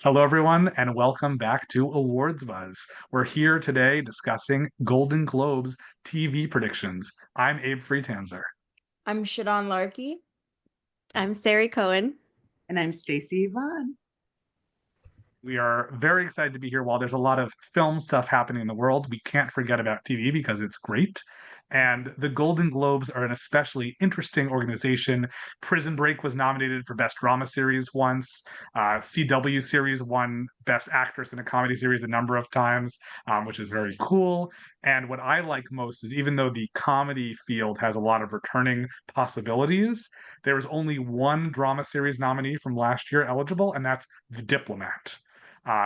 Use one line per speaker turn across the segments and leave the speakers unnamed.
Hello, everyone, and welcome back to Awards Buzz. We're here today discussing Golden Globes TV predictions. I'm Abe Friedtanzer.
I'm Shadan Larki.
I'm Sari Cohen.
And I'm Stacey Yvonne.
We are very excited to be here. While there's a lot of film stuff happening in the world, we can't forget about TV because it's great. And the Golden Globes are an especially interesting organization. Prison Break was nominated for Best Drama Series once. CW series won Best Actress in a Comedy Series a number of times, which is very cool. And what I like most is even though the comedy field has a lot of returning possibilities, there was only one drama series nominee from last year eligible, and that's The Diplomat.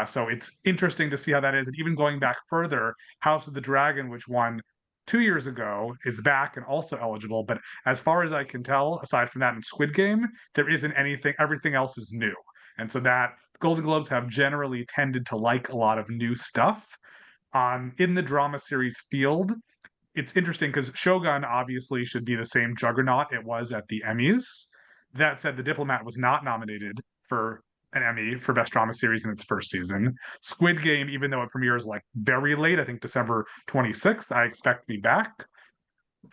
So it's interesting to see how that is. And even going back further, House of the Dragon, which won 2 years ago, is back and also eligible. But as far as I can tell, aside from that and Squid Game, there isn't anything, everything else is new. And so that Golden Globes have generally tended to like a lot of new stuff. In the drama series field, it's interesting because Shogun obviously should be the same juggernaut it was at the Emmys. That said, The Diplomat was not nominated for an Emmy for Best Drama Series in its first season. Squid Game, even though it premieres like very late, I think December 26th, I expect to be back.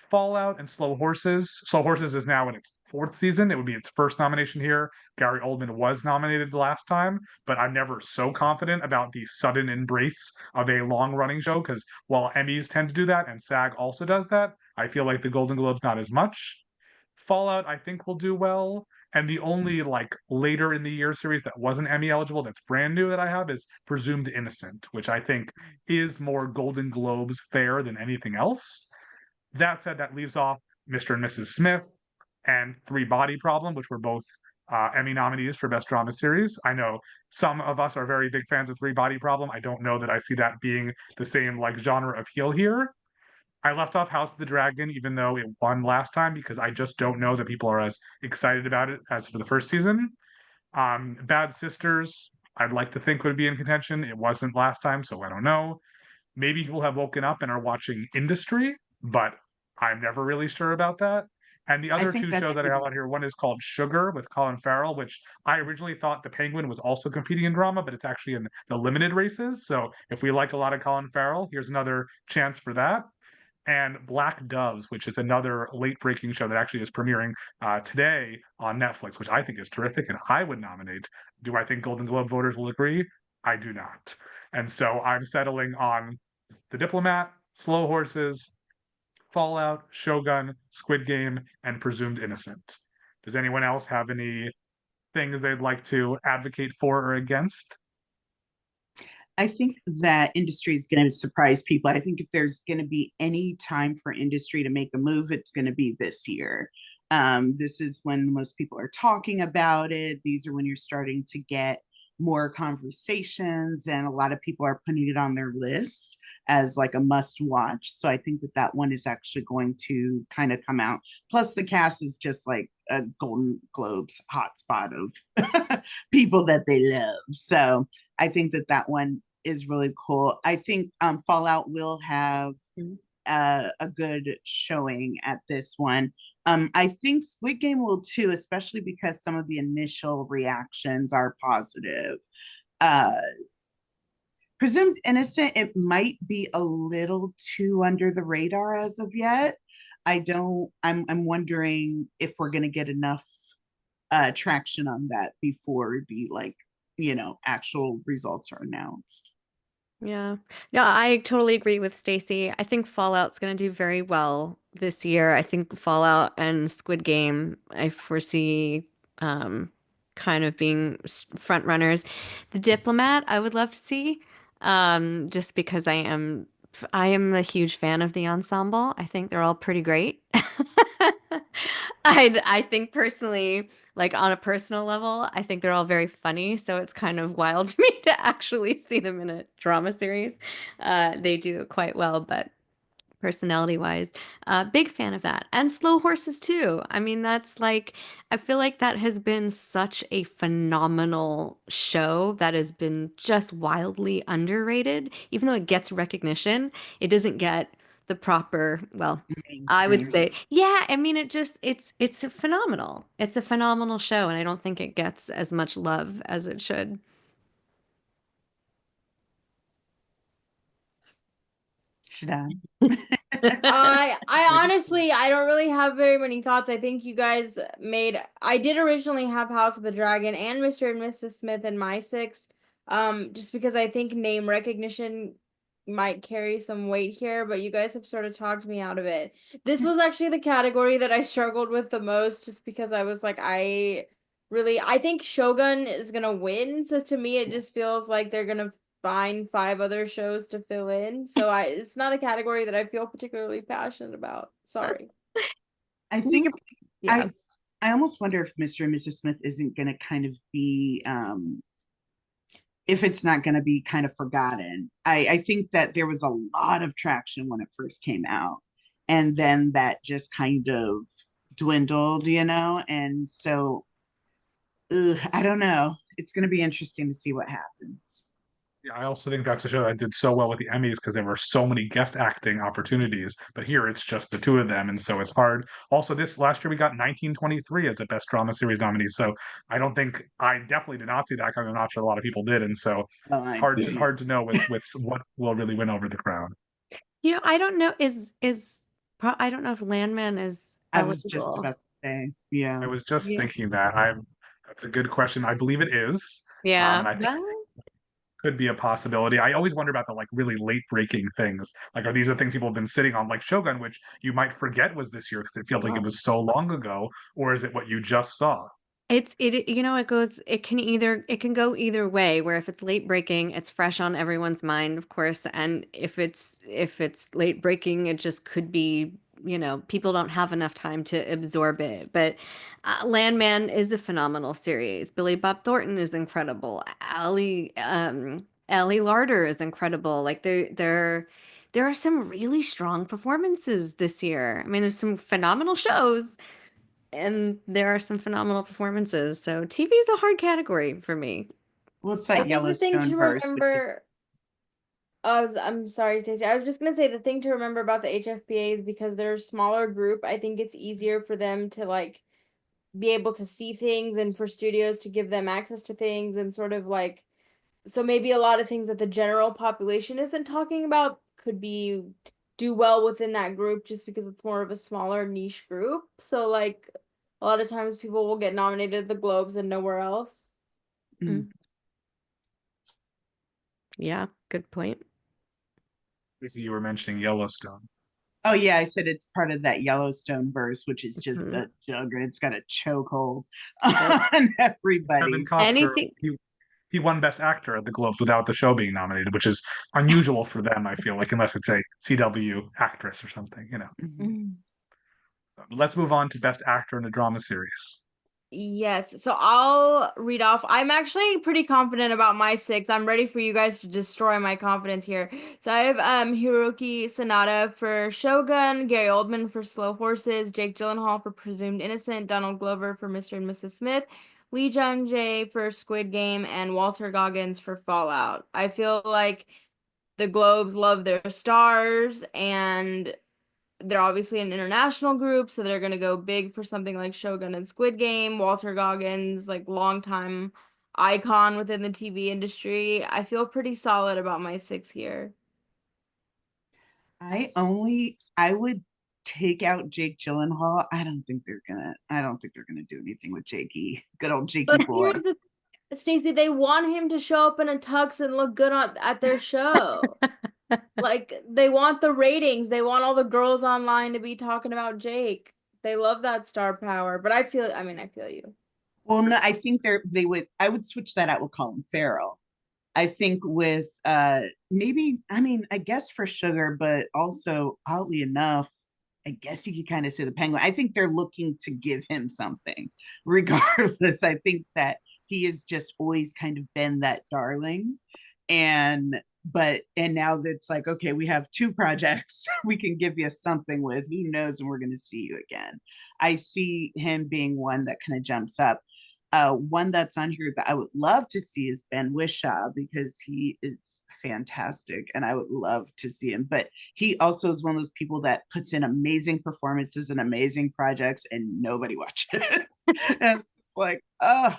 Fallout and Slow Horses. Slow Horses is now in its fourth season. It would be its first nomination here. Gary Oldman was nominated the last time, but I'm never so confident about the sudden embrace of a long running show because while Emmys tend to do that and SAG also does that, I feel like the Golden Globes not as much. Fallout, I think, will do well. And the only like later in the year series that wasn't Emmy eligible that's brand new that I have is Presumed Innocent, which I think is more Golden Globes fair than anything else. That said, that leaves off Mr. and Mrs. Smith and Three Body Problem, which were both Emmy nominees for Best Drama Series. I know some of us are very big fans of Three Body Problem. I don't know that I see that being the same like genre appeal here. I left off House of the Dragon, even though it won last time, because I just don't know that people are as excited about it as for the first season. Bad Sisters, I'd like to think would be in contention. It wasn't last time, so I don't know. Maybe people have woken up and are watching Industry, but I'm never really sure about that. And the
I
other
think
two
that's
shows that I have on here, one is called Sugar with Colin Farrell, which I originally thought The Penguin was also competing in drama, but it's actually in the limited races. So if we like a lot of Colin Farrell, here's another chance for that. And Black Doves, which is another late breaking show that actually is premiering today on Netflix, which I think is terrific and I would nominate. Do I think Golden Globe voters will agree? I do not. And so I'm settling on The Diplomat, Slow Horses, Fallout, Shogun, Squid Game, and Presumed Innocent. Does anyone else have any things they'd like to advocate for or against?
I think that industry is going to surprise people. I think if there's going to be any time for industry to make a move, it's going to be this year. This is when most people are talking about it. These are when you're starting to get more conversations, and a lot of people are putting it on their list as like a must watch. So I think that that one is actually going to kind of come out. Plus, the cast is just like a Golden Globes hotspot of people that they love. So I think that that one is really cool. I think Fallout will have a good showing at this one. I think Squid Game will too, especially because some of the initial reactions are positive. Uh, Presumed Innocent, it might be a little too under the radar as of yet. I'm wondering if we're going to get enough traction on that before the like, actual results are announced.
Yeah. No, I totally agree with Stacey. I think Fallout's going to do very well this year. I think Fallout and Squid Game, I foresee kind of being front runners. The Diplomat, I would love to see, just because I am a huge fan of the ensemble. I think they're all pretty great. I think personally, like on a personal level, I think they're all very funny. So it's kind of wild to me to actually see them in a drama series. They do it quite well, but personality wise, big fan of that. And Slow Horses too. I mean, that's like, I feel like that has been such a phenomenal show that has been just wildly underrated. Even though it gets recognition, it doesn't get the proper, well, I would
Mainstream.
say, yeah, I mean, it's phenomenal. It's a phenomenal show, and I don't think it gets as much love as it should.
Shadan.
I honestly I don't really have very many thoughts. I think you guys I did originally have House of the Dragon and Mr. and Mrs. Smith in my six. Just because I think name recognition might carry some weight here, but you guys have sort of talked me out of it. This was actually the category that I struggled with the most just because I was like I think Shogun is gonna win, so to me it just feels like they're gonna find five other shows to fill in. So it's not a category that I feel particularly passionate about. Sorry.
I think
Yeah.
I almost wonder if Mr. and Mrs. Smith isn't going to kind of be if it's not going to be kind of forgotten. I think that there was a lot of traction when it first came out, and then that just kind of dwindled, and so I don't know. It's going to be interesting to see what happens.
Yeah, I also think that's a show that did so well with the Emmys because there were so many guest acting opportunities. But here it's just the two of them, and so it's hard. Also, this last year we got 1923 as a Best Drama Series nominee. So I definitely did not see that coming. I'm not sure a lot of people did, and so
Well,
it's
I
hard to
didn't.
hard to know with what will really win over the crown.
I don't know I don't know if Landman is
I was just
eligible.
about to say, yeah.
I was just
Yeah.
thinking that. That's a good question. I believe it is.
Yeah.
And I think could be a possibility. I always wonder about the like really late breaking things. Like, are these the things people have been sitting on, like Shogun, which you might forget was this year because it feels like it was so long ago, or is it what you just saw?
It can go either way, where if it's late breaking, it's fresh on everyone's mind, of course, and if it's late breaking, it just could be, people don't have enough time to absorb it. But Landman is a phenomenal series. Billy Bob Thornton is incredible. Ellie Larder is incredible. Like there are some really strong performances this year. I mean, there's some phenomenal shows and there are some phenomenal performances. So TV is a hard category for me.
Well, it's
I
like
think the thing
Yellowstone
to
verse, which is
remember I'm sorry, Stacey. I was just gonna say the thing to remember about the HFPA is because they're a smaller group, I think it's easier for them to like be able to see things and for studios to give them access to things and sort of like so maybe a lot of things that the general population isn't talking about could be do well within that group just because it's more of a smaller niche group. So like a lot of times people will get nominated at the Globes and nowhere else.
Mm.
Yeah, good point.
You were mentioning Yellowstone.
Oh yeah, I said it's part of that Yellowstone verse, which is just
Mhm.
a juggernaut. It's got a chokehold
Yep.
on
Kevin
everybody.
Costner,
Anything.
he won Best Actor at the Globes without the show being nominated, which is unusual for them, I feel like, unless it's a CW actress or something.
Mhm.
Let's move on to Best Actor in a Drama Series.
Yes, so I'll read off. I'm actually pretty confident about my six. I'm ready for you guys to destroy my confidence here. So I have Hiroki Sanada for Shogun, Gary Oldman for Slow Horses, Jake Gyllenhaal for Presumed Innocent, Donald Glover for Mr. and Mrs. Smith, Lee Jung-jae for Squid Game, and Walter Goggins for Fallout. I feel like the Globes love their stars and they're obviously an international group, so they're gonna go big for something like Shogun and Squid Game. Walter Goggins, like longtime icon within the TV industry. I feel pretty solid about my six here.
I would take out Jake Gyllenhaal. I don't think they're gonna do anything with Jakey. Good old Jakey
But
boy.
here's the Stacey, they want him to show up in a tux and look good at their show. Like they want the ratings. They want all the girls online to be talking about Jake. They love that star power. But I feel you.
Well, no, I think I would switch that out with Colin Farrell. I think with maybe, I guess for Sugar, but also oddly enough, I guess you could kind of say the Penguin. I think they're looking to give him something. Regardless, I think that he has just always kind of been that darling. And now that's like, okay, we have two projects we can give you something with. Who knows when we're going to see you again? I see him being one that kind of jumps up. One that's on here that I would love to see is Ben Wishaw because he is fantastic and I would love to see him. But he also is one of those people that puts in amazing performances and amazing projects and nobody watches. And it's just like, oh.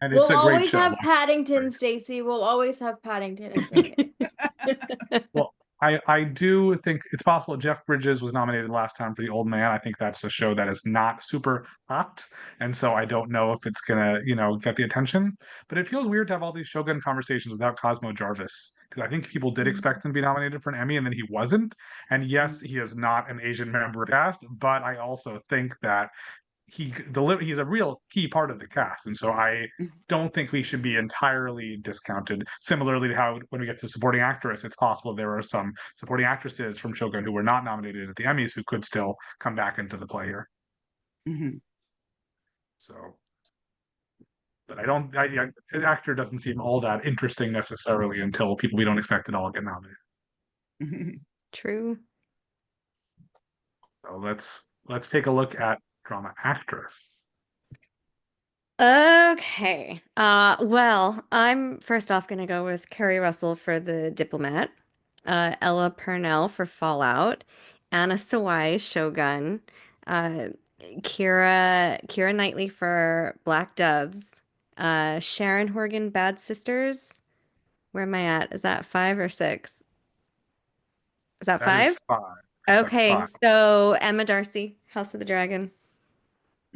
And it's
We'll
a great
always
show.
have Paddington, Stacey. We'll always have Paddington. It's okay.
Well, I do think it's possible Jeff Bridges was nominated last time for The Old Man. I think that's a show that is not super hot, and so I don't know if it's gonna, get the attention. But it feels weird to have all these Shogun conversations without Cosmo Jarvis, because I think people did expect him to be nominated for an Emmy, and then he wasn't. And yes, he is not an Asian member of the cast, but I also think that he's a real key part of the cast, and so I don't think we should be entirely discounted. Similarly to how when we get to supporting actress, it's possible there are some supporting actresses from Shogun who were not nominated at the Emmys who could still come back into the play here.
Mhm.
So, but an actor doesn't seem all that interesting necessarily until people we don't expect at all get nominated.
True.
So let's take a look at drama actress.
Okay. Well, I'm first off gonna go with Kerry Russell for The Diplomat, Ella Purnell for Fallout, Anna Sawai, Shogun, uh, Kira Knightley for Black Doves, Sharon Horgan, Bad Sisters. Where am I at? Is that 5 or 6? Is that
That is
5?
5. That's
Okay,
5.
so Emma Darcy, House of the Dragon.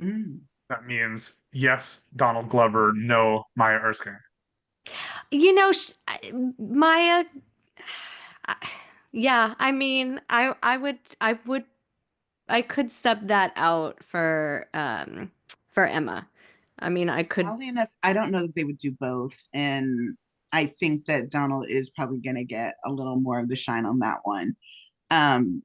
Mm.
That means yes, Donald Glover, no, Maya Erskine.
You know, Maya, yeah, I mean, I could sub that out for Emma. I mean, I could.
Oddly enough, I don't know that they would do both. And I think that Donald is probably going to get a little more of the shine on that one. Um,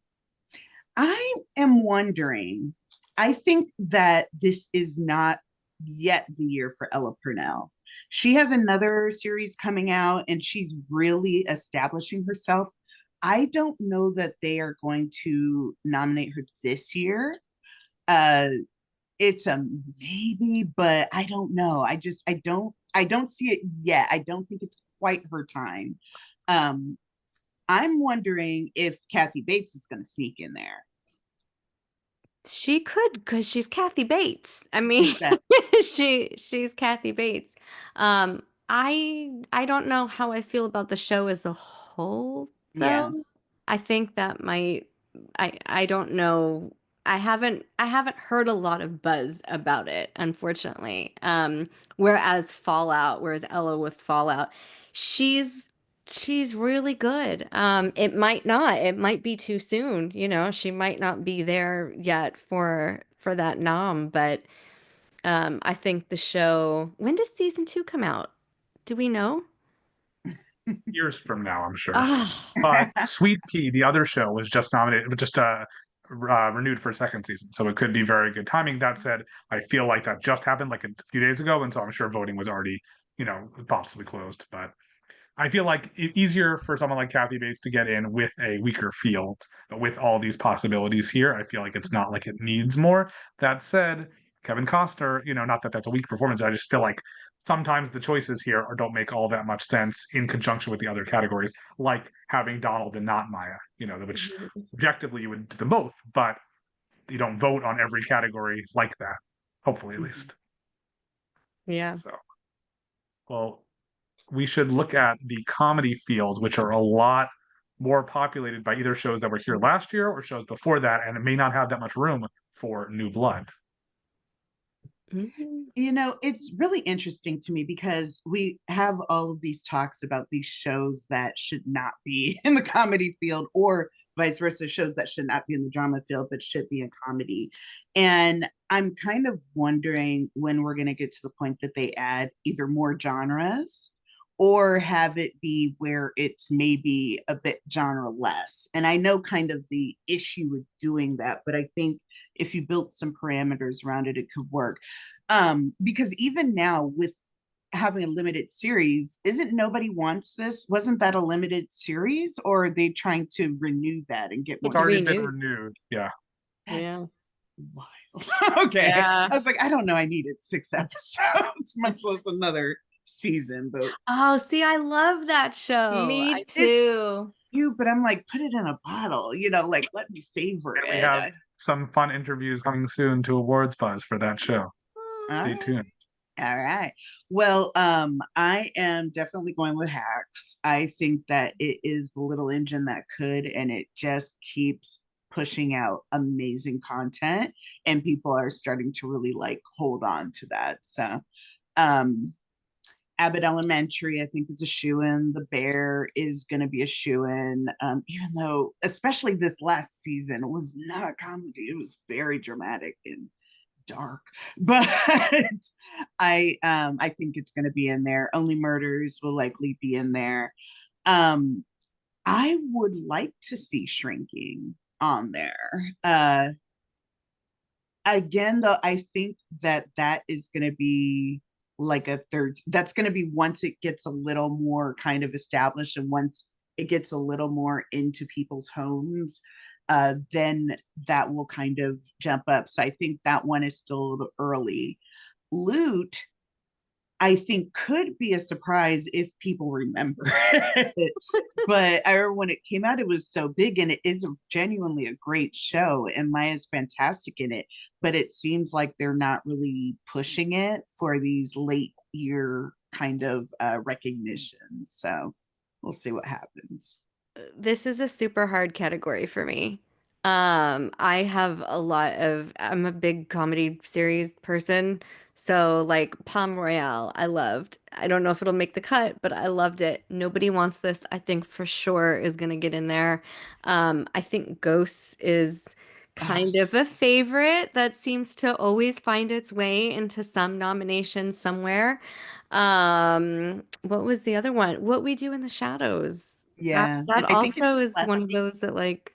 I am wondering, I think that this is not yet the year for Ella Purnell. She has another series coming out and she's really establishing herself. I don't know that they are going to nominate her this year. Uh, it's a maybe, but I don't know. I don't see it yet. I don't think it's quite her time. Um, I'm wondering if Kathy Bates is going to sneak in there.
She could because she's Kathy Bates. I mean,
Exactly.
she's Kathy Bates. Um, I don't know how I feel about the show as a whole,
Yeah.
though. I think that might. I don't know. I haven't heard a lot of buzz about it, unfortunately. Whereas Ella with Fallout, she's she's really good. It might be too soon, she might not be there yet for that nom, but I think the show, when does season 2 come out? Do we know?
Years from now, I'm sure.
Oh,
But Sweet Pea, the other show, was just nominated, just renewed for a second season, so it could be very good timing. That said, I feel like that just happened like a few days ago, and so I'm sure voting was already, possibly closed. But I feel like it's easier for someone like Kathy Bates to get in with a weaker field, but with all these possibilities here, I feel like it's not like it needs more. That said, Kevin Costner, not that that's a weak performance, I just feel like sometimes the choices here don't make all that much sense in conjunction with the other categories, like having Donald and not Maya, which objectively you would do them both, but you don't vote on every category like that, hopefully at least.
yeah.
So, well, we should look at the comedy fields, which are a lot more populated by either shows that were here last year or shows before that, and it may not have that much room for new blood.
Mhm.
It's really interesting to me because we have all of these talks about these shows that should not be in the comedy field, or vice versa, shows that should not be in the drama field but should be in comedy. And I'm kind of wondering when we're going to get to the point that they add either more genres or have it be where it's maybe a bit genre less. And I know kind of the issue with doing that, but I think if you built some parameters around it, it could work. Because even now with having a limited series, isn't Nobody Wants This? Wasn't that a limited series, or are they trying to renew that and get more?
It's already been
renewed.
renewed. Yeah.
Yeah.
That's wild. Okay.
Yeah.
I was like, I don't know, I needed 6 episodes, much less another season, but
Oh, see, I love that show.
Me too.
but I'm like, put it in a bottle, like let me savor
And we
it.
have some fun interviews coming soon to Awards Buzz for that show. Stay tuned.
All right. Well, I am definitely going with Hacks. I think that it is the little engine that could, and it just keeps pushing out amazing content, and people are starting to really like hold on to that. So, um, Abbott Elementary, I think, is a shoe-in. The Bear is going to be a shoe-in, even though, especially this last season, it was not a comedy. It was very dramatic and dark, but I think it's going to be in there. Only Murders will likely be in there. Um, I would like to see Shrinking on there. Again, though, I think that that is going to be like a third. That's going to be once it gets a little more kind of established and once it gets a little more into people's homes, then that will kind of jump up. So I think that one is still a little early. Loot, I think, could be a surprise if people remember it. But I remember when it came out, it was so big, and it is genuinely a great show, and Maya's fantastic in it. But it seems like they're not really pushing it for these late year kind of recognitions. So we'll see what happens.
This is a super hard category for me. I'm a big comedy series person. So like Palm Royale, I loved. I don't know if it'll make the cut, but I loved it. Nobody Wants This, I think for sure is gonna get in there. I think Ghosts is
Ah,
kind of a favorite that seems to always find its way into some nomination somewhere. What was the other one? What We Do in the Shadows. That
yeah,
that
I think it's
also is one of
Lefty.
those that like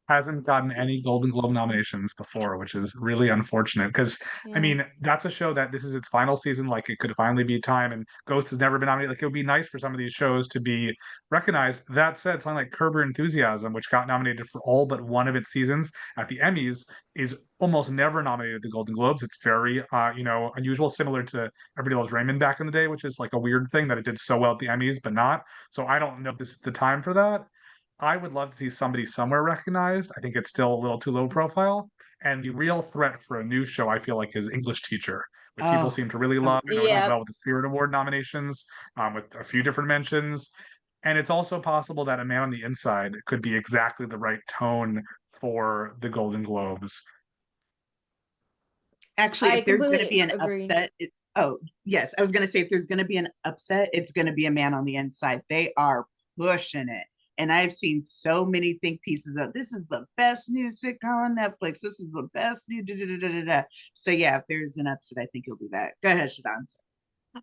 Hasn't gotten any Golden Globe nominations before, which is really unfortunate because I
Yeah.
mean that's a show that this is its final season. Like it could finally be time, and Ghost has never been nominated. Like it would be nice for some of these shows to be recognized. That said, something like Curb Your Enthusiasm, which got nominated for all but one of its seasons at the Emmys, is almost never nominated at the Golden Globes. It's very unusual, similar to Everybody Loves Raymond back in the day, which is like a weird thing that it did so well at the Emmys but not. So I don't know if this is the time for that. I would love to see somebody somewhere recognized. I think it's still a little too low profile. And the real threat for a new show, I feel like, is English Teacher, which people
Oh,
seem to really
oh,
love. I know it did
Yeah.
well with the Spirit Award nominations, with a few different mentions. And it's also possible that A Man on the Inside could be exactly the right tone for the Golden Globes.
actually,
I
if there's going to
completely
be an
agree.
upset, oh, yes, I was going to say if there's going to be an upset, it's going to be A Man on the Inside. They are pushing it. And I've seen so many think pieces of this is the best new sitcom on Netflix. This is the best new da, da, da, da, da, da. So yeah, if there's an upset, I think it'll be that. Go ahead, Shadan.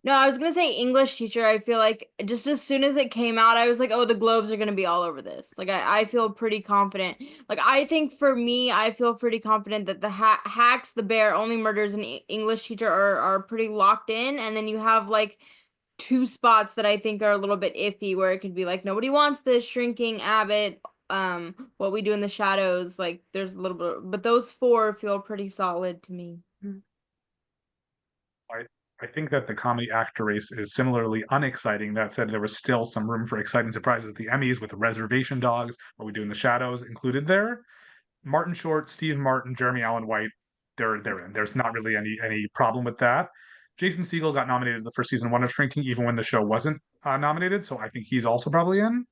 No, I was gonna say English Teacher. I feel like just as soon as it came out, I was like, oh, the Globes are gonna be all over this. Like I feel pretty confident. Like I think for me, I feel pretty confident that the Hacks, The Bear, Only Murders, and English Teacher are pretty locked in. And then you have like two spots that I think are a little bit iffy, where it could be like Nobody Wants This, Shrinking, Abbott, What We Do in the Shadows. Like there's a little bit, but those four feel pretty solid to me.
I, I think that the comedy actor race is similarly unexciting. That said, there was still some room for exciting surprises at the Emmys with Reservation Dogs, What We Do in the Shadows included there. Martin Short, Steve Martin, Jeremy Allen White, they're in. There's not really any problem with that. Jason Segel got nominated the first season one of Shrinking, even when the show wasn't nominated, so I think he's also probably in.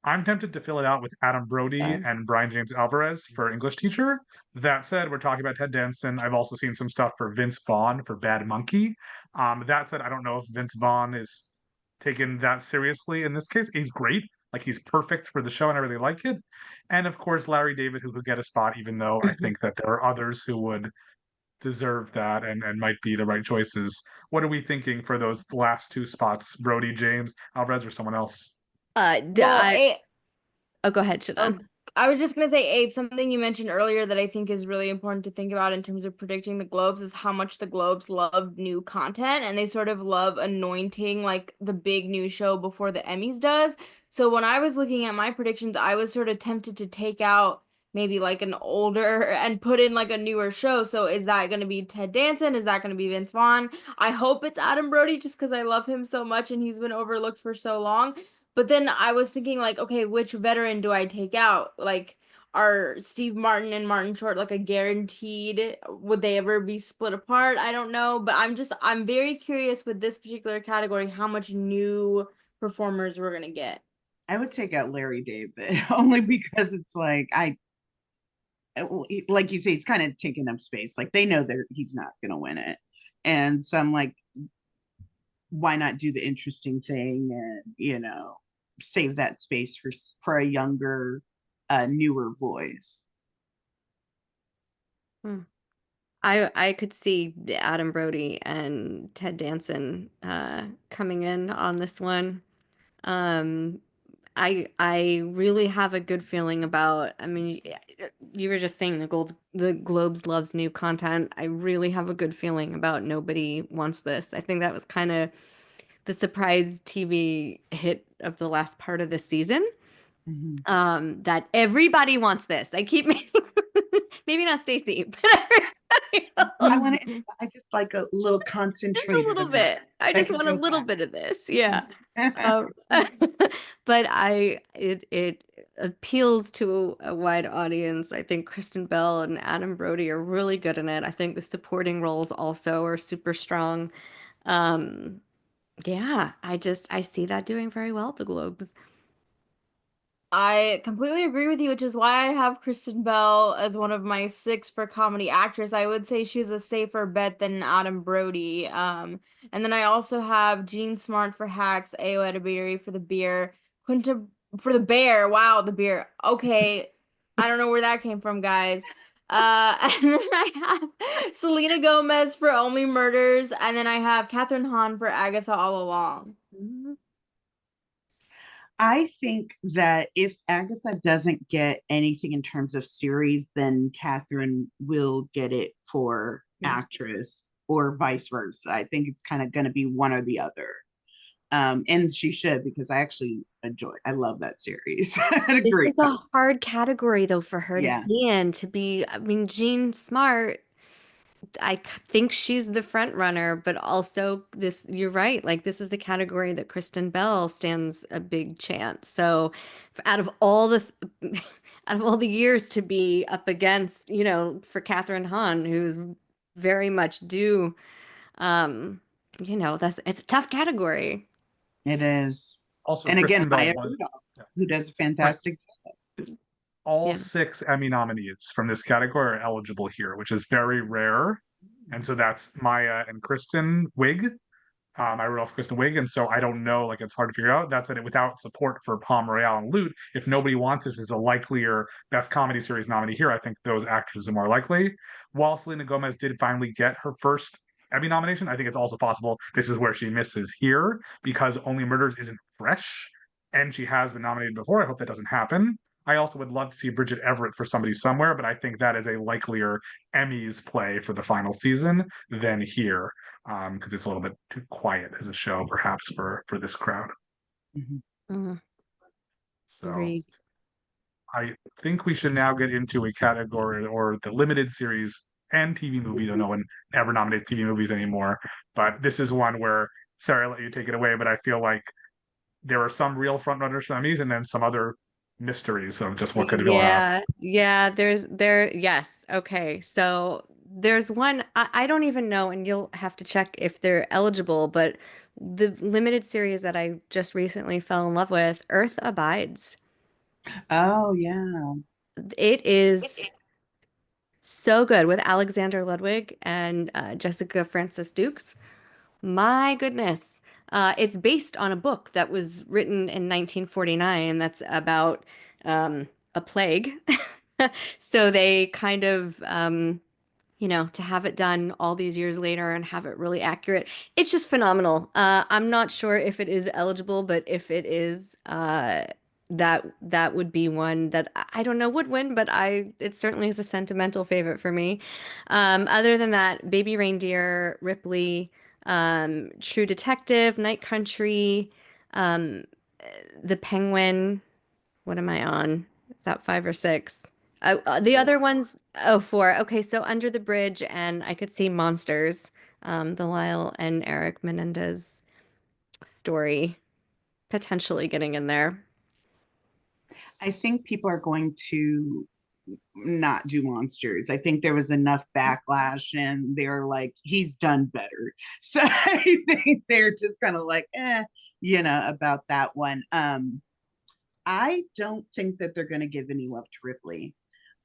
I'm tempted to fill it out with Adam Brody and Brian James Alvarez for English Teacher. That said, we're talking about Ted Danson. I've also seen some stuff for Vince Vaughn for Bad Monkey. That said, I don't know if Vince Vaughn is taken that seriously in this case. He's great. Like he's perfect for the show, and I really like it. And of course, Larry David, who could get a spot, even though I think that there are others who would deserve that and might be the right choices. What are we thinking for those last two spots? Brody, James, Alvarez, or someone else?
Well,
Oh, go ahead,
Oh,
Shadan.
I was just gonna say, Abe, something you mentioned earlier that I think is really important to think about in terms of predicting the Globes is how much the Globes love new content, and they sort of love anointing like the big new show before the Emmys does. So when I was looking at my predictions, I was sort of tempted to take out maybe like an older and put in like a newer show. So is that gonna be Ted Danson? Is that gonna be Vince Vaughn? I hope it's Adam Brody just because I love him so much and he's been overlooked for so long. But then I was thinking like, okay, which veteran do I take out? Like, are Steve Martin and Martin Short like a guaranteed? Would they ever be split apart? I don't know, but I'm very curious with this particular category how much new performers we're gonna get.
I would take out Larry David only because it's like you say, he's kind of taking up space. Like they know that he's not going to win it. And so I'm like, why not do the interesting thing and, save that space for a younger, newer voice.
I could see Adam Brody and Ted Danson coming in on this one. Um, I really have a good feeling about, I mean, you were just saying the Globes loves new content. I really have a good feeling about Nobody Wants This. I think that was kind of the surprise TV hit of the last part of the season. That everybody wants this. I keep maybe not Stacey, but everybody else.
I just like a little
Just a
concentrated
little
amount.
bit. I just
could
want a
go
little
back.
bit of this. Yeah. But it appeals to a wide audience. I think Kristen Bell and Adam Brody are really good in it. I think the supporting roles also are super strong. Um, yeah, I see that doing very well at the Globes.
I completely agree with you, which is why I have Kristen Bell as one of my 6 for comedy actress. I would say she's a safer bet than Adam Brody. And then I also have Jean Smart for Hacks, Ayo Edebiri for The Beer, Quinta for The Bear. Wow, The Beer. Okay, I don't know where that came from, guys. And then I have Selena Gomez for Only Murders, and then I have Katherine Hahn for Agatha All Along.
I think that if Agatha doesn't get anything in terms of series, then Catherine will get it for actress or vice versa. I think it's kind of going to be one or the other. And she should, because I love that series. I had a
This
great
is a
time.
hard category though for her to
Yeah.
be in, I mean, Jean Smart, think she's the front runner, but also you're right, like this is the category that Kristen Bell stands a big chance. So out of all the out of all the years to be up against, for Catherine Hahn, who's very much due, it's a tough category.
It is.
Also,
And again,
Kristen Bell
Maya
was
Rudolph, who does a
right.
fantastic
All
Yeah.
6 Emmy nominees from this category are eligible here, which is very rare. And so that's Maya and Kristen Wiig. I wrote off Kristen Wiig, and so I don't know. Like it's hard to figure out. That's it. Without support for Palm Royale and Loot, if Nobody Wants This is a likelier Best Comedy Series nominee here, I think those actors are more likely. While Selena Gomez did finally get her first Emmy nomination, I think it's also possible this is where she misses here because Only Murders isn't fresh, and she has been nominated before. I hope that doesn't happen. I also would love to see Bridget Everett for Somebody Somewhere, but I think that is a likelier Emmys play for the final season than here because it's a little bit too quiet as a show, perhaps for this crowd. So
Agreed.
I think we should now get into a category or the limited series and TV movie, though no one ever nominates TV movies anymore. But this is one where Sarah, I'll let you take it away, but I feel like there are some real frontrunners for Emmys and then some other mysteries of just what could go on.
Yeah, yes. Okay. So there's one, I don't even know, and you'll have to check if they're eligible, but the limited series that I just recently fell in love with, Earth Abides.
Oh, yeah.
It is so good with Alexander Ludwig and Jessica Francis Dukes. My goodness. It's based on a book that was written in 1949 that's about a plague. So they kind of, to have it done all these years later and have it really accurate, it's just phenomenal. I'm not sure if it is eligible, but if it is, that would be one that I don't know would win, but it certainly is a sentimental favorite for me. Other than that, Baby Reindeer, Ripley, True Detective, Night Country, um, The Penguin. What am I on? Is that 5 or 6? The other ones, oh, 4. Okay, so Under the Bridge, and I could see Monsters, the Lyle and Eric Menendez story potentially getting in there.
I think people are going to not do monsters. I think there was enough backlash and they're like, he's done better. So I think they're just kind of like, about that one. I don't think that they're going to give any love to Ripley.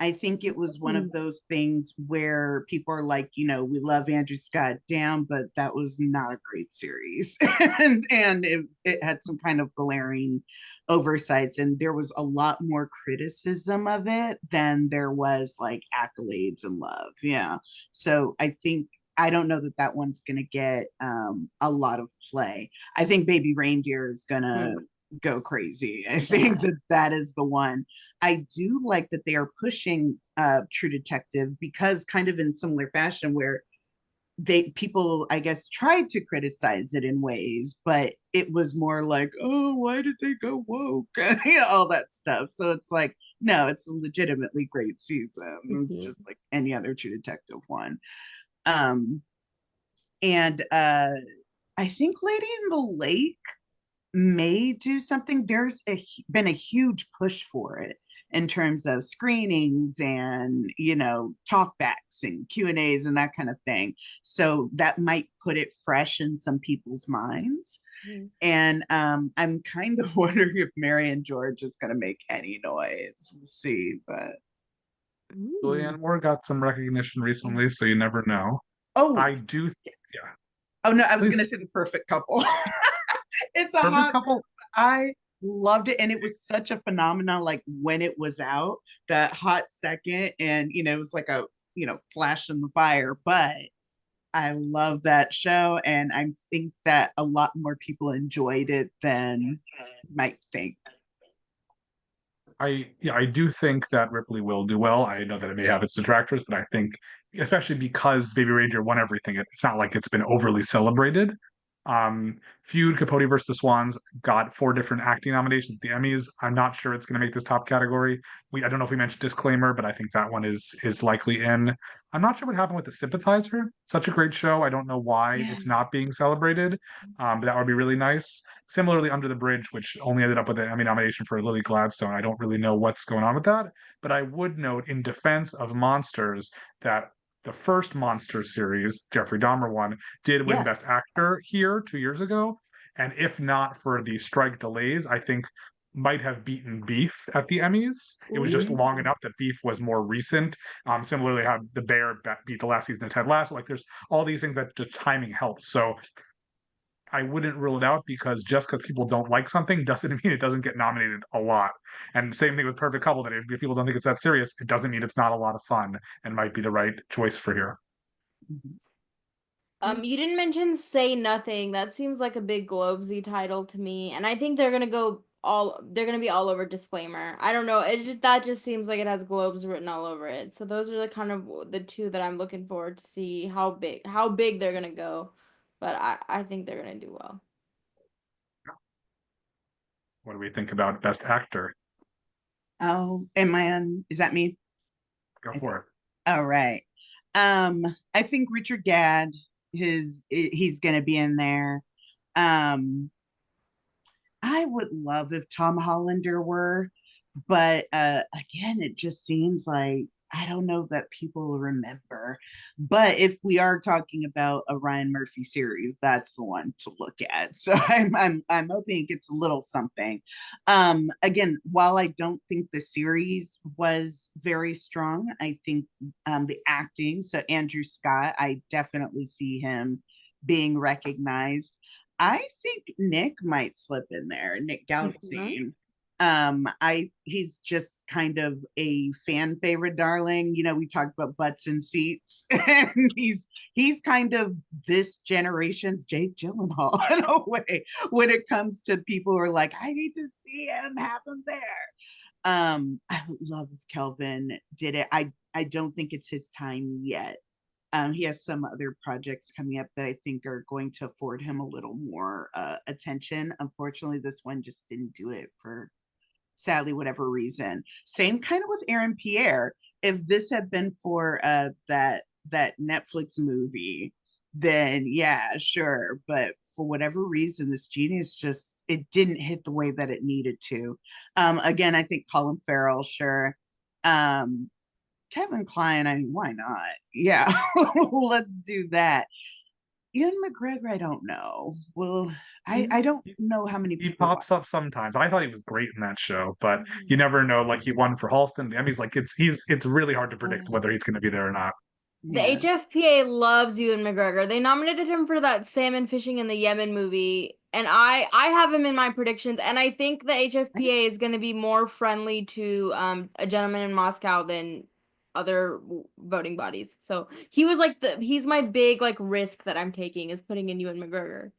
I think it was one of those things where people are like, we love Andrew Scott down, but that was not a great series. and it had some kind of glaring oversights, and there was a lot more criticism of it than there was like accolades and love. Yeah. So I don't know that that one's going to get a lot of play. I think Baby Reindeer is going to go crazy. I think that is the one. I do like that they are pushing True Detective, because kind of in similar fashion where people I guess tried to criticize it in ways, but it was more like, oh, why did they go woke? All that stuff. So it's like, no, it's a legitimately great season. It's just like any other True Detective one. And I think Lady in the Lake may do something. There's been a huge push for it in terms of screenings and talkbacks and Q&As and that kind of thing, so that might put it fresh in some people's minds. And I'm kind of wondering if Marion George is going to make any noise. We'll see. But
Julianne Moore got some recognition recently, so you never know. I do yeah.
Oh no, I was going to say The Perfect Couple. It's a
Perfect
hot
Couple.
I loved it, and it was such a phenomenon. Like when it was out, that hot second, and it was like a flash in the fire. But I love that show, and I think that a lot more people enjoyed it than you might think.
I do think that Ripley will do well. I know that it may have its detractors, but I think, especially because Baby Reindeer won everything, it's not like it's been overly celebrated. Feud, Capote versus the Swans got 4 different acting nominations at the Emmys. I'm not sure it's going to make this top category. I don't know if we mentioned Disclaimer, but I think that one is likely in. I'm not sure what happened with The Sympathizer. Such a great show. I don't know why it's not being celebrated, but that would be really nice. Similarly, Under the Bridge, which only ended up with an Emmy nomination for Lily Gladstone. I don't really know what's going on with that, but I would note in defense of Monsters that the first Monster series, Jeffrey Dahmer one, did win Best Actor here 2 years ago. And if not for the strike delays, I think might have beaten Beef at the Emmys. It was just long enough that Beef was more recent. Similarly, how The Bear beat the last season of Ted Lasso. Like there's all these things that the timing helps. So I wouldn't rule it out, because just because people don't like something doesn't mean it doesn't get nominated a lot. And same thing with Perfect Couple, that if people don't think it's that serious, it doesn't mean it's not a lot of fun and might be the right choice for here.
You didn't mention Say Nothing. That seems like a big Globesy title to me, and I think they're gonna be all over Disclaimer. I don't know. That just seems like it has Globes written all over it. So those are the kind of the two that I'm looking forward to see how big they're gonna go. But I think they're gonna do well.
What do we think about Best Actor?
Oh, am I on? Is that me?
Go for it.
All right. I think Richard Gadd, he's gonna be in there. I would love if Tom Hollander were, but again, it just seems like I don't know that people remember. But if we are talking about a Ryan Murphy series, that's the one to look at. So I'm hoping it gets a little something. Again, while I don't think the series was very strong, I think the acting. So Andrew Scott, I definitely see him being recognized. I think Nick might slip in there, Nick Galitzine. He's just kind of a fan favorite darling. We talked about butts and seats, and he's kind of this generation's Jake Gyllenhaal in a way when it comes to people who are like, I need to see him, have him there. I would love if Kelvin did it. I don't think it's his time yet. He has some other projects coming up that I think are going to afford him a little more attention. Unfortunately, this one just didn't do it for, sadly, whatever reason. Same kind of with Aaron Pierre. If this had been for that Netflix movie, then yeah, sure. But for whatever reason, this Genius it didn't hit the way that it needed to. Again, I think Colin Farrell, sure. Kevin Kline, I mean, why not? Yeah, let's do that. Ian McGregor, I don't know. Well, I don't
He,
know how many
he
people watch.
pops up sometimes. I thought he was great in that show, but you never know. Like he won for Halston. The Emmys, like it's really hard to predict
Uh,
whether he's going to be there or not.
The
yeah.
HFPA loves Ewan McGregor. They nominated him for that salmon fishing in the Yemen movie, and I have him in my predictions. And I think the HFPA is going to be more friendly to A Gentleman in Moscow than other voting bodies. So he's my big like risk that I'm taking is putting in Ewan McGregor.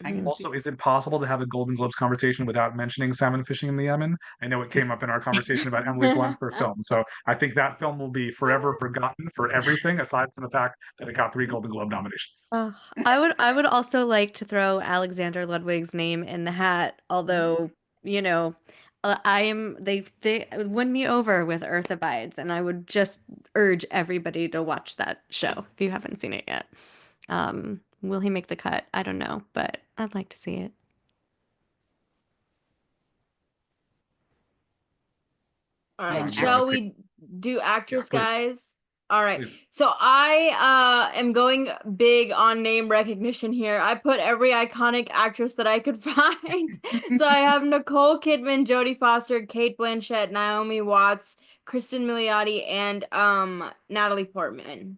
I can see.
Also, is it possible to have a Golden Globes conversation without mentioning salmon fishing in the Yemen? I know it came up in our conversation about Emily Blunt for film, so I think that film will be forever forgotten for everything aside from the fact that it got 3 Golden Globe nominations.
I would also like to throw Alexander Ludwig's name in the hat, although, you know, they won me over with Earth Abides, and I would just urge everybody to watch that show if you haven't seen it yet. Will he make the cut? I don't know, but I'd like to see it.
All
Oh,
right,
Do you want
shall
to pick?
we do
Yeah,
actress,
please,
guys? All right.
please.
So I am going big on name recognition here. I put every iconic actress that I could find. So I have Nicole Kidman, Jodie Foster, Kate Blanchett, Naomi Watts, Kristen Milioti, and Natalie Portman.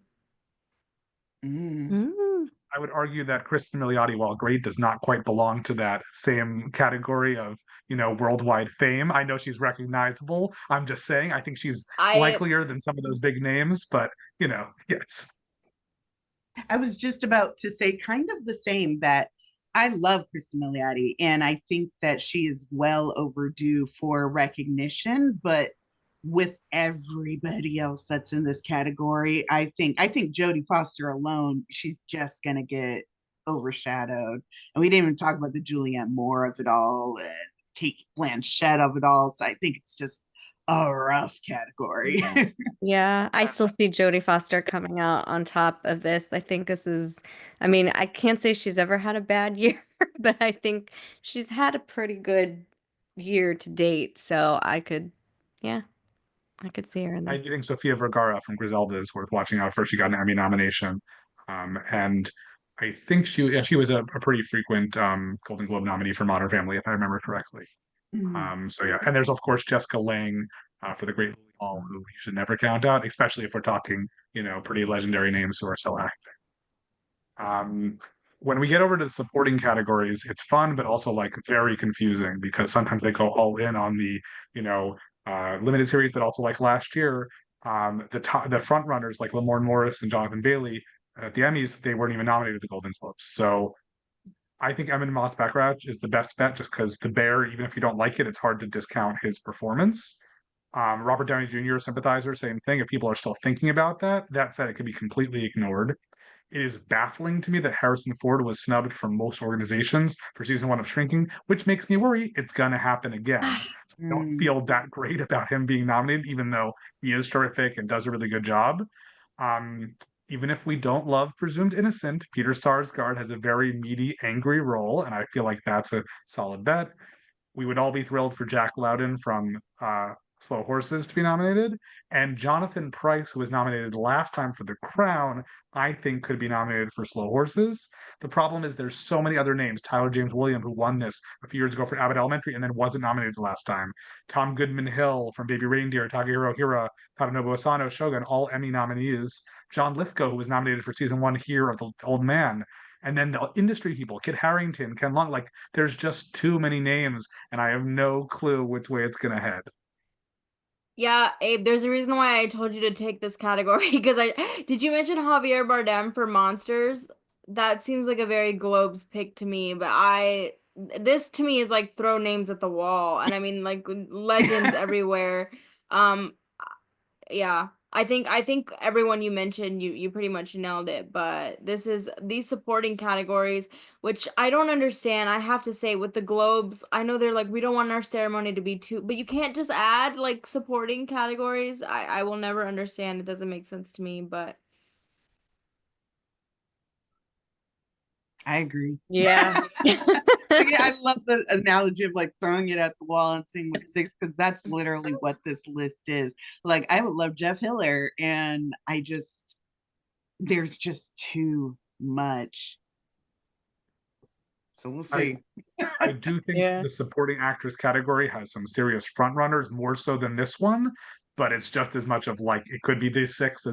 Mm.
Mm.
I would argue that Kristen Milioti, while great, does not quite belong to that same category of, worldwide fame. I know she's recognizable. I'm just saying, I think she's
I
likelier than some of those big names, but, yes.
I was just about to say kind of the same that I love Kristen Milioti and I think that she is well overdue for recognition, but with everybody else that's in this category, I think Jodie Foster alone, she's just gonna get overshadowed. And we didn't even talk about the Julianne Moore of it all and Kate Blanchett of it all. So I think it's just a rough category.
Yeah. Yeah, I still see Jodie Foster coming out on top of this. I think this is, I mean, I can't say she's ever had a bad year, but I think she's had a pretty good year to date. So yeah, I could see her in
I
this.
do think Sofia Vergara from Griselda is worth watching out for. She got an Emmy nomination. And I think she was a pretty frequent Golden Globe nominee for Modern Family, if I remember correctly.
Mm.
So yeah, and there's of course Jessica Lange for the Great Lily Hall, who you should never count out, especially if we're talking, pretty legendary names who are still active. Um, when we get over to the supporting categories, it's fun, but also like very confusing because sometimes they go all in on the, you know, limited series, but also like last year, the front runners like Lamorne Morris and Jonathan Bailey at the Emmys, they weren't even nominated at the Golden Globes. So I think Emin Moss Backrack is the best bet just because the Bear, even if you don't like it, it's hard to discount his performance. Robert Downey Jr. sympathizer, same thing. If people are still thinking about that, that said, it could be completely ignored. It is baffling to me that Harrison Ford was snubbed from most organizations for season 1 of Shrinking, which makes me worry it's going to happen again. So I don't
Mm.
feel that great about him being nominated, even though he is terrific and does a really good job. Um, Even if we don't love Presumed Innocent, Peter Sarsgaard has a very meaty, angry role, and I feel like that's a solid bet. We would all be thrilled for Jack Lowden from Slow Horses to be nominated. And Jonathan Pryce, who was nominated last time for The Crown, I think could be nominated for Slow Horses. The problem is there's so many other names. Tyler James Williams, who won this a few years ago for Abbott Elementary and then wasn't nominated last time. Tom Goodman Hill from Baby Reindeer, Takehiro Hira, Tadanobu Asano, Shogun, all Emmy nominees. John Lithgow, who was nominated for season 1 here of The Old Man. And then the industry people, Kit Harington, Ken Long, like there's just too many names and I have no clue which way it's gonna head.
Yeah, Abe, there's a reason why I told you to take this category because I did you mention Javier Bardem for Monsters? That seems like a very Globes pick to me, but this to me is like throw names at the wall and I mean like legends everywhere. Um yeah. I think everyone you mentioned you pretty much nailed it, but this is these supporting categories which I don't understand. I have to say with the Globes, I know they're like we don't want our ceremony to be too, but you can't just add like supporting categories. I will never understand. It doesn't make sense to me, but
I agree.
Yeah.
I love the analogy of like throwing it at the wall and seeing what sticks, because that's literally what this list is. Like, I would love Jeff Hiller, and there's just too much. So we'll
I
see.
I do think
Yeah.
the supporting actress category has some serious front runners, more so than this one, but it's just as much of like it could be these six or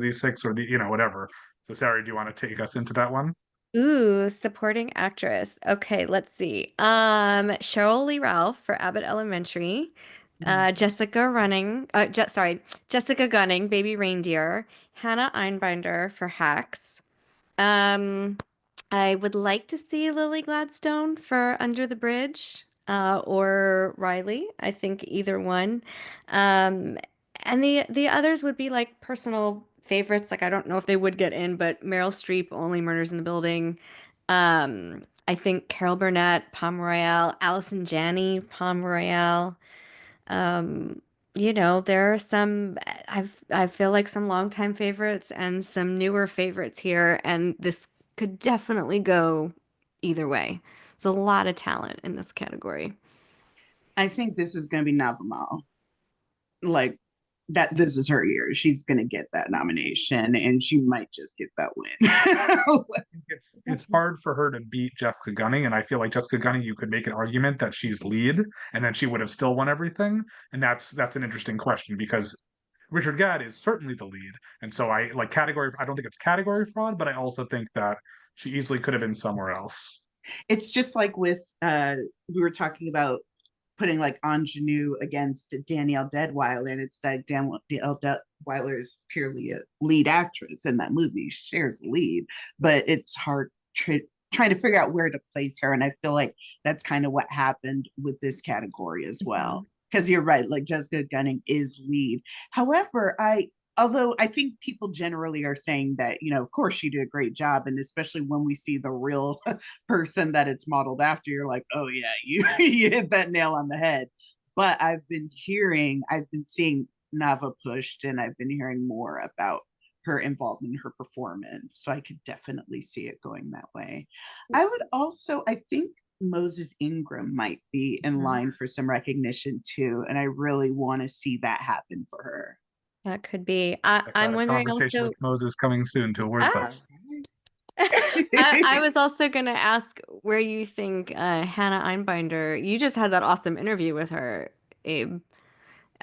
whatever. So Sarah, do you want to take us into that one?
Ooh, supporting actress. Okay, let's see. Cheryl Lee Ralph for Abbott Elementary. Jessica Gunning, Baby Reindeer. Hannah Einbinder for Hacks. Um, I would like to see Lily Gladstone for Under the Bridge, or Riley. I think either one. Um, and the others would be like personal favorites. Like I don't know if they would get in, but Meryl Streep, Only Murders in the Building. I think Carol Burnett, Palm Royale, Allison Janney, Palm Royale. Um, there are some I feel like some longtime favorites and some newer favorites here, and this could definitely go either way. There's a lot of talent in this category.
I think this is going to be Navamal. Like, that this is her year. She's going to get that nomination, and she might just get that win.
It's hard for her to beat Jessica Gunning, and I feel like Jessica Gunning, you could make an argument that she's lead, and then she would have still won everything, and that's an interesting question because Richard Gadd is certainly the lead, and so I like category. I don't think it's category fraud, but I also think that she easily could have been somewhere else.
It's just like with we were talking about putting like ingenue against Danielle Deadwyler, and it's like Danielle Deadwyler is purely a lead actress in that movie. She shares lead, but it's hard trying to figure out where to place her. And I feel like that's kind of what happened with this category as well. Because you're right, like Jessica Gunning is lead. However, although I think people generally are saying that, of course she did a great job. And especially when we see the real person that it's modeled after, you're like, oh yeah, you hit that nail on the head. But I've been seeing Nava pushed, and I've been hearing more about her involvement in her performance. So I could definitely see it going that way. I think Moses Ingram might be in line for some recognition too. And I really want to see that happen for her.
That could be.
I've got
I'm
a
wondering
conversation
also.
with Moses coming soon to Award
Ah,
Buzz.
I was also gonna ask where you think Hannah Einbinder. You just had that awesome interview with her, Abe.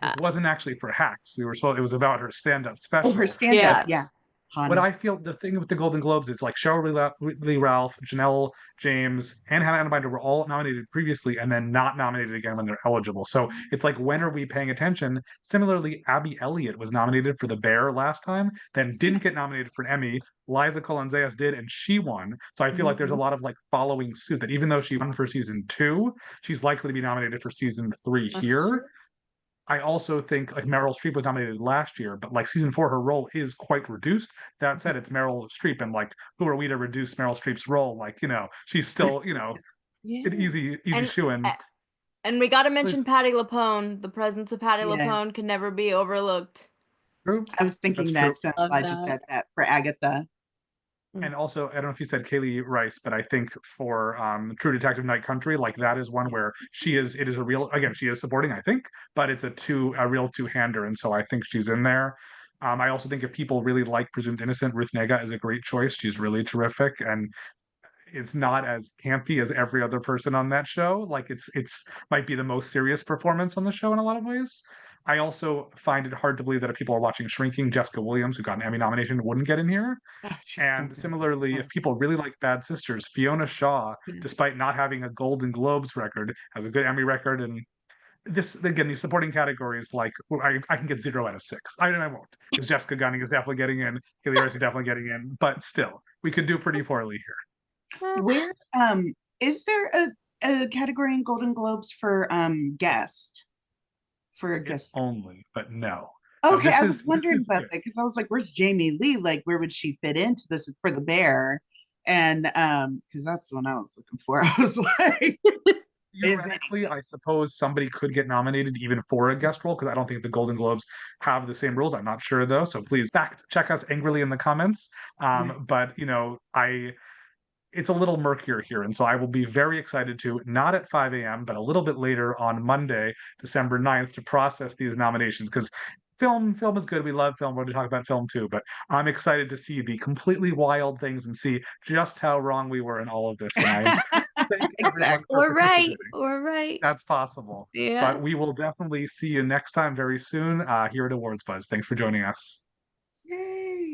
It wasn't actually for Hacks. It was about her stand-up
Oh, her
special.
stand up.
Yeah.
Yeah.
What
Hana.
I feel the thing with the Golden Globes is like Cheryl Lee Ralph, Janelle James, and Hannah Annenbinder were all nominated previously and then not nominated again when they're eligible. So it's like, when are we paying attention? Similarly, Abby Elliott was nominated for The Bear last time, then didn't get nominated for an Emmy. Liza Colonzayas did, and she won. So I feel like there's a lot of like following suit that even though she won for season 2, she's likely to be nominated for season 3
That's
here.
true.
I also think like Meryl Streep was nominated last year, but like season 4, her role is quite reduced. That said, it's Meryl Streep, and like, who are we to reduce Meryl Streep's role? Like, she's still,
Yeah.
an easy
And
shoe in.
and we got to mention
Please,
Patti LuPone. The presence of Patti
Yes.
LuPone can never be overlooked.
true.
I was
That's
thinking
true.
that too. I'm
Love
glad you
that.
said that for Agatha.
And also, I don't know if you said Kaylee Rice, but I think for True Detective Night Country, like that is one where it is a real, again, she is supporting, I think, but it's a real two-hander, and so I think she's in there. I also think if people really like Presumed Innocent, Ruth Negga is a great choice. She's really terrific, and it's not as campy as every other person on that show. Like it's might be the most serious performance on the show in a lot of ways. I also find it hard to believe that if people are watching Shrinking, Jessica Williams, who got an Emmy nomination, wouldn't get in here.
Oh, she's so
And
good.
similarly, if people really like Bad Sisters, Fiona Shaw,
Yes.
despite not having a Golden Globes record, has a good Emmy record. And this, again, these supporting categories, like I can get 0 out of 6. I won't, because Jessica Gunning is definitely getting in, Kaylee Rice is definitely getting in, but still, we could do pretty poorly here.
Where is there a category in Golden Globes for guest? For a
It's
guest.
only, but no.
Okay,
This
I
is
was wondering
good.
about that because I was like, where's Jamie Lee? Like, where would she fit into this for the Bear? And because that's the one I was looking for. I was like,
Theoretically, I suppose somebody could get nominated even for a guest role, because I don't think the Golden Globes have the same rules. I'm not sure though. So please fact check us angrily in the comments. But it's a little murkier here. And so I will be very excited to, not at 5 a.m., but a little bit later on Monday, December 9th, to process these nominations. Because film is good. We love film. We're going to talk about film too. But I'm excited to see the completely wild things and see just how wrong we were in all of this. And I thank everyone for
We're right.
participating.
We're right.
That's possible.
Yeah.
But we will definitely see you next time very soon here at Awards Buzz. Thanks for joining us.
Yay.